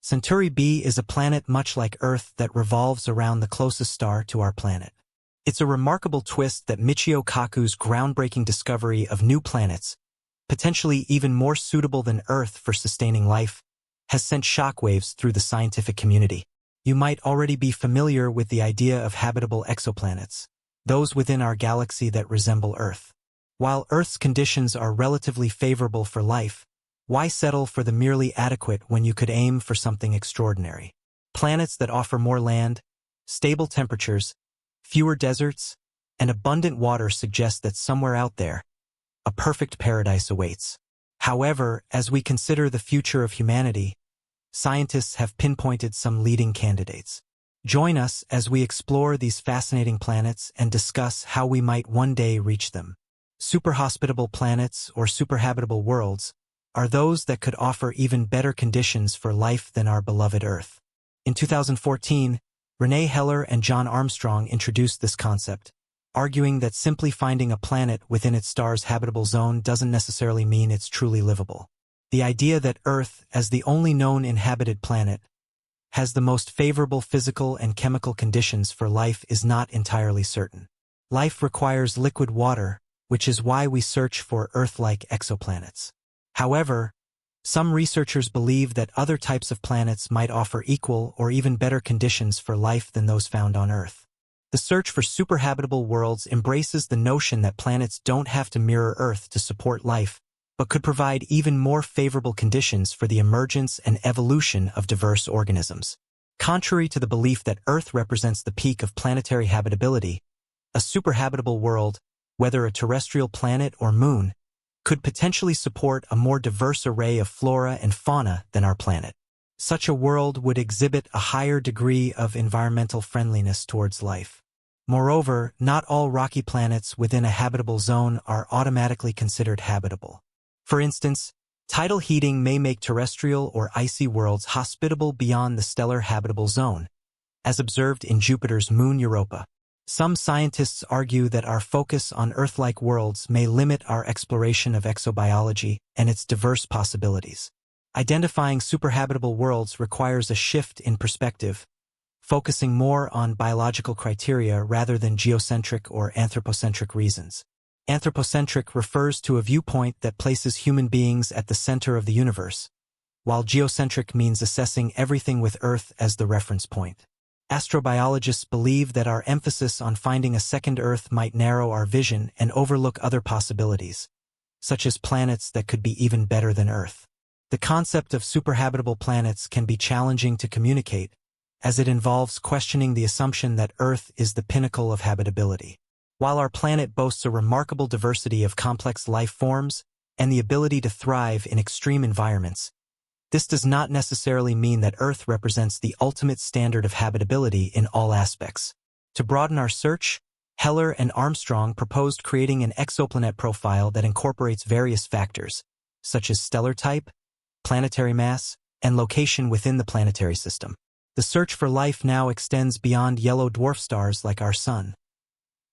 Centauri B is a planet much like Earth that revolves around the closest star to our planet. It's a remarkable twist that Michio Kaku's groundbreaking discovery of new planets, potentially even more suitable than Earth for sustaining life, has sent shockwaves through the scientific community. You might already be familiar with the idea of habitable exoplanets, those within our galaxy that resemble Earth. While Earth's conditions are relatively favorable for life, why settle for the merely adequate when you could aim for something extraordinary? Planets that offer more land, stable temperatures, fewer deserts, and abundant water suggest that somewhere out there, a perfect paradise awaits. However, as we consider the future of humanity, scientists have pinpointed some leading candidates. Join us as we explore these fascinating planets and discuss how we might one day reach them. Superhospitable planets or superhabitable worlds are those that could offer even better conditions for life than our beloved Earth. In 2014, Renee Heller and John Armstrong introduced this concept, arguing that simply finding a planet within its star's habitable zone doesn't necessarily mean it's truly livable. The idea that Earth, as the only known inhabited planet, has the most favorable physical and chemical conditions for life is not entirely certain. Life requires liquid water, which is why we search for Earth-like exoplanets. However, some researchers believe that other types of planets might offer equal or even better conditions for life than those found on Earth. The search for superhabitable worlds embraces the notion that planets don't have to mirror Earth to support life, but could provide even more favorable conditions for the emergence and evolution of diverse organisms. Contrary to the belief that Earth represents the peak of planetary habitability, a superhabitable world, whether a terrestrial planet or moon, could potentially support a more diverse array of flora and fauna than our planet. Such a world would exhibit a higher degree of environmental friendliness towards life. Moreover, not all rocky planets within a habitable zone are automatically considered habitable. For instance, tidal heating may make terrestrial or icy worlds hospitable beyond the stellar habitable zone, as observed in Jupiter's moon Europa. Some scientists argue that our focus on Earth-like worlds may limit our exploration of exobiology and its diverse possibilities. Identifying superhabitable worlds requires a shift in perspective, focusing more on biological criteria rather than geocentric or anthropocentric reasons. Anthropocentric refers to a viewpoint that places human beings at the center of the universe, while geocentric means assessing everything with Earth as the reference point. Astrobiologists believe that our emphasis on finding a second Earth might narrow our vision and overlook other possibilities, such as planets that could be even better than Earth. The concept of superhabitable planets can be challenging to communicate, as it involves questioning the assumption that Earth is the pinnacle of habitability. While our planet boasts a remarkable diversity of complex life forms and the ability to thrive in extreme environments, this does not necessarily mean that Earth represents the ultimate standard of habitability in all aspects. To broaden our search, Heller and Armstrong proposed creating an exoplanet profile that incorporates various factors, such as stellar type, planetary mass, and location within the planetary system. The search for life now extends beyond yellow dwarf stars like our Sun.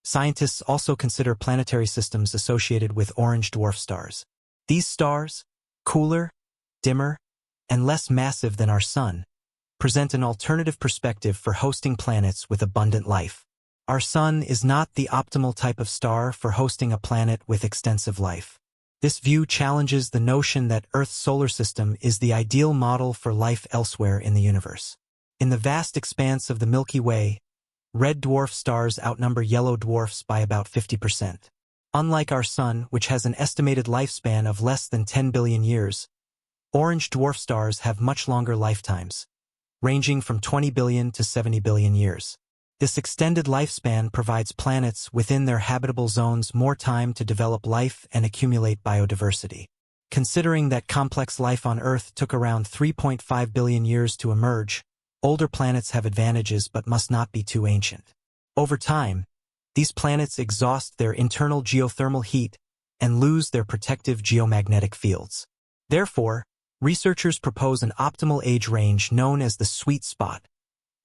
Scientists also consider planetary systems associated with orange dwarf stars. These stars, cooler, dimmer, and less massive than our Sun, present an alternative perspective for hosting planets with abundant life. Our Sun is not the optimal type of star for hosting a planet with extensive life. This view challenges the notion that Earth's solar system is the ideal model for life elsewhere in the universe. In the vast expanse of the Milky Way, red dwarf stars outnumber yellow dwarfs by about 50%. Unlike our Sun, which has an estimated lifespan of less than 10 billion years, orange dwarf stars have much longer lifetimes, ranging from 20 billion to 70 billion years. This extended lifespan provides planets within their habitable zones more time to develop life and accumulate biodiversity. Considering that complex life on Earth took around 3.5 billion years to emerge, older planets have advantages but must not be too ancient. Over time, these planets exhaust their internal geothermal heat and lose their protective geomagnetic fields. Therefore, researchers propose an optimal age range known as the sweet spot,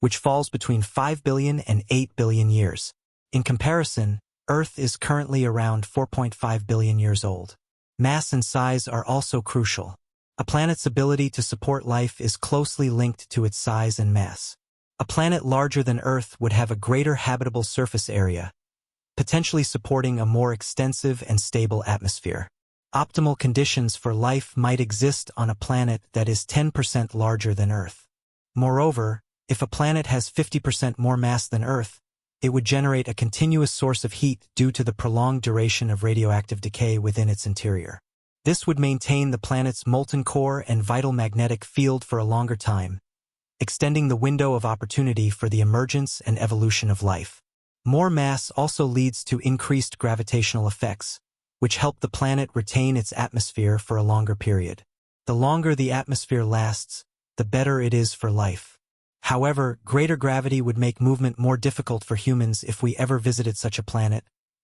which falls between 5 billion and 8 billion years. In comparison, Earth is currently around 4.5 billion years old. Mass and size are also crucial. A planet's ability to support life is closely linked to its size and mass. A planet larger than Earth would have a greater habitable surface area, potentially supporting a more extensive and stable atmosphere. Optimal conditions for life might exist on a planet that is 10% larger than Earth. Moreover, if a planet has 50% more mass than Earth, it would generate a continuous source of heat due to the prolonged duration of radioactive decay within its interior. This would maintain the planet's molten core and vital magnetic field for a longer time, extending the window of opportunity for the emergence and evolution of life. More mass also leads to increased gravitational effects, which help the planet retain its atmosphere for a longer period. The longer the atmosphere lasts, the better it is for life. However, greater gravity would make movement more difficult for humans if we ever visited such a planet,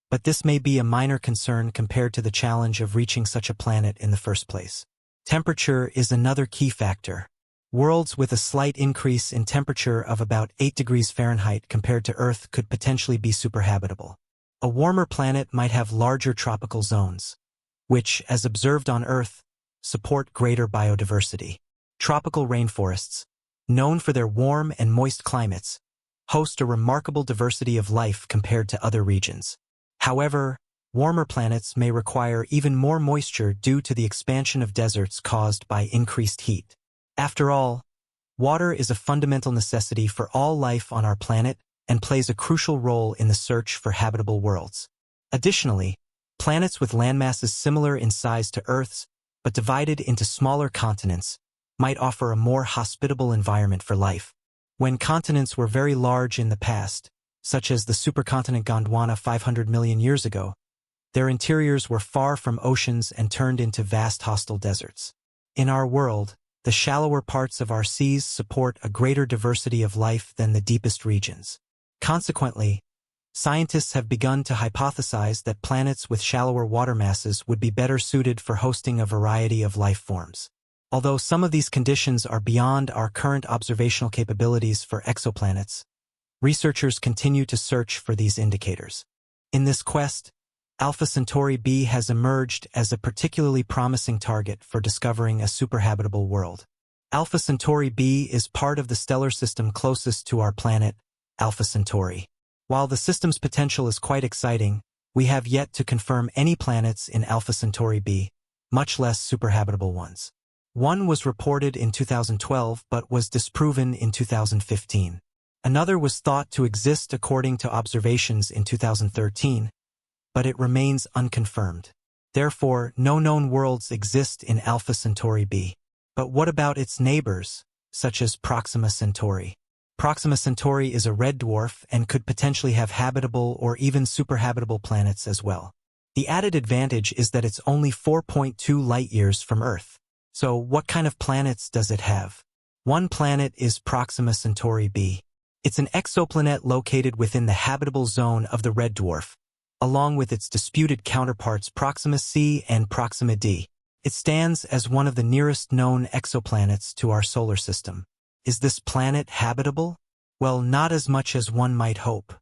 but this may be a minor concern compared to the challenge of reaching such a planet in the first place. Temperature is another key factor. Worlds with a slight increase in temperature of about 8 degrees Fahrenheit compared to Earth could potentially be superhabitable. A warmer planet might have larger tropical zones, which, as observed on Earth, support greater biodiversity. Tropical rainforests, known for their warm and moist climates, host a remarkable diversity of life compared to other regions. However, warmer planets may require even more moisture due to the expansion of deserts caused by increased heat. After all, water is a fundamental necessity for all life on our planet and plays a crucial role in the search for habitable worlds. Additionally, planets with landmasses similar in size to Earth's, but divided into smaller continents, might offer a more hospitable environment for life. When continents were very large in the past, such as the supercontinent Gondwana 500 million years ago, their interiors were far from oceans and turned into vast hostile deserts. In our world, the shallower parts of our seas support a greater diversity of life than the deepest regions. Consequently, scientists have begun to hypothesize that planets with shallower water masses would be better suited for hosting a variety of life forms. Although some of these conditions are beyond our current observational capabilities for exoplanets, researchers continue to search for these indicators. In this quest, Alpha Centauri b has emerged as a particularly promising target for discovering a superhabitable world. Alpha Centauri b is part of the stellar system closest to our planet, Alpha Centauri. While the system's potential is quite exciting, we have yet to confirm any planets in Alpha Centauri b, much less superhabitable ones. One was reported in 2012 but was disproven in 2015. Another was thought to exist according to observations in 2013, but it remains unconfirmed. Therefore, no known worlds exist in Alpha Centauri b. But what about its neighbors, such as Proxima Centauri? Proxima Centauri is a red dwarf and could potentially have habitable or even superhabitable planets as well. The added advantage is that it's only 4.2 light-years from Earth. So what kind of planets does it have? One planet is Proxima Centauri b. It's an exoplanet located within the habitable zone of the red dwarf, along with its disputed counterparts Proxima C and Proxima D. It stands as one of the nearest known exoplanets to our solar system. Is this planet habitable? Well, not as much as one might hope.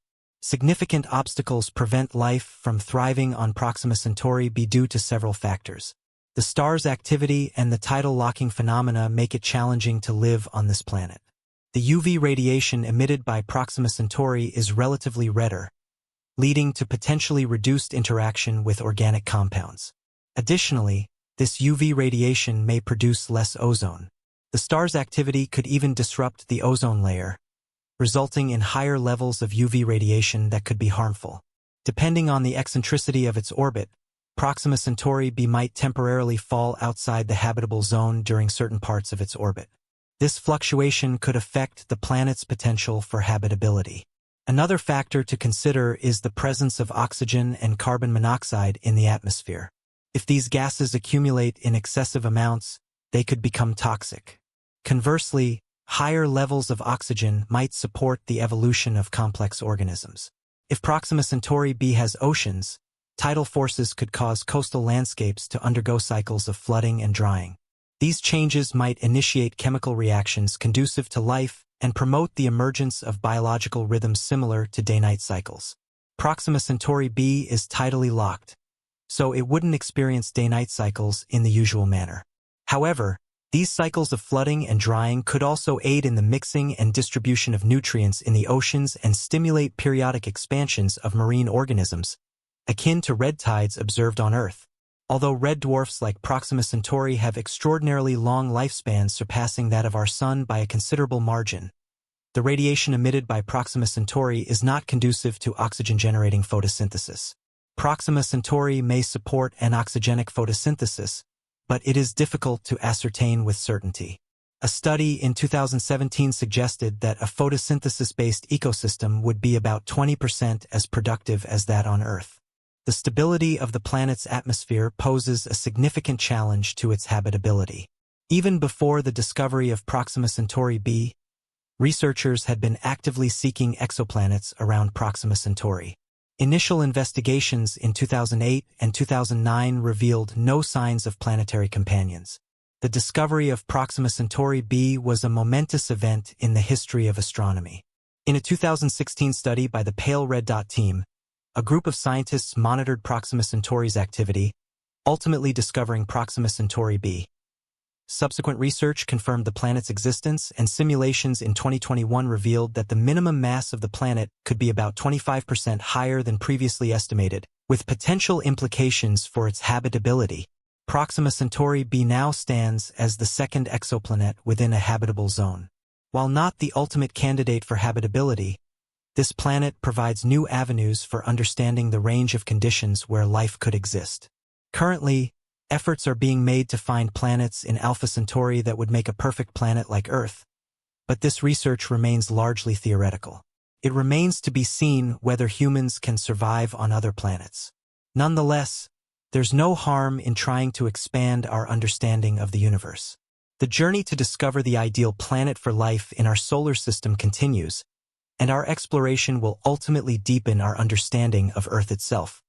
Significant obstacles prevent life from thriving on Proxima Centauri b due to several factors. The star's activity and the tidal locking phenomena make it challenging to live on this planet. The UV radiation emitted by Proxima Centauri is relatively redder, leading to potentially reduced interaction with organic compounds. Additionally, this UV radiation may produce less ozone. The star's activity could even disrupt the ozone layer, resulting in higher levels of UV radiation that could be harmful. Depending on the eccentricity of its orbit, Proxima Centauri b might temporarily fall outside the habitable zone during certain parts of its orbit. This fluctuation could affect the planet's potential for habitability. Another factor to consider is the presence of oxygen and carbon monoxide in the atmosphere. If these gases accumulate in excessive amounts, they could become toxic. Conversely, higher levels of oxygen might support the evolution of complex organisms. If Proxima Centauri b has oceans, tidal forces could cause coastal landscapes to undergo cycles of flooding and drying. These changes might initiate chemical reactions conducive to life and promote the emergence of biological rhythms similar to day-night cycles. Proxima Centauri b is tidally locked, so it wouldn't experience day-night cycles in the usual manner. However, These cycles of flooding and drying could also aid in the mixing and distribution of nutrients in the oceans and stimulate periodic expansions of marine organisms, akin to red tides observed on Earth. Although red dwarfs like Proxima Centauri have extraordinarily long lifespans surpassing that of our Sun by a considerable margin, the radiation emitted by Proxima Centauri is not conducive to oxygen-generating photosynthesis. Proxima Centauri may support an oxygenic photosynthesis, but it is difficult to ascertain with certainty. A study in 2017 suggested that a photosynthesis-based ecosystem would be about 20% as productive as that on Earth. The stability of the planet's atmosphere poses a significant challenge to its habitability. Even before the discovery of Proxima Centauri B, researchers had been actively seeking exoplanets around Proxima Centauri. Initial investigations in 2008 and 2009 revealed no signs of planetary companions. The discovery of Proxima Centauri B was a momentous event in the history of astronomy. In a 2016 study by the Pale Red Dot team, a group of scientists monitored Proxima Centauri's activity, ultimately discovering Proxima Centauri B. Subsequent research confirmed the planet's existence, and simulations in 2021 revealed that the minimum mass of the planet could be about 25% higher than previously estimated, with potential implications for its habitability. Proxima Centauri B now stands as the second exoplanet within a habitable zone. While not the ultimate candidate for habitability, this planet provides new avenues for understanding the range of conditions where life could exist. Currently, efforts are being made to find planets in Alpha Centauri that would make a perfect planet like Earth, but this research remains largely theoretical. It remains to be seen whether humans can survive on other planets. Nonetheless, there's no harm in trying to expand our understanding of the universe. The journey to discover the ideal planet for life in our solar system continues, and our exploration will ultimately deepen our understanding of Earth itself.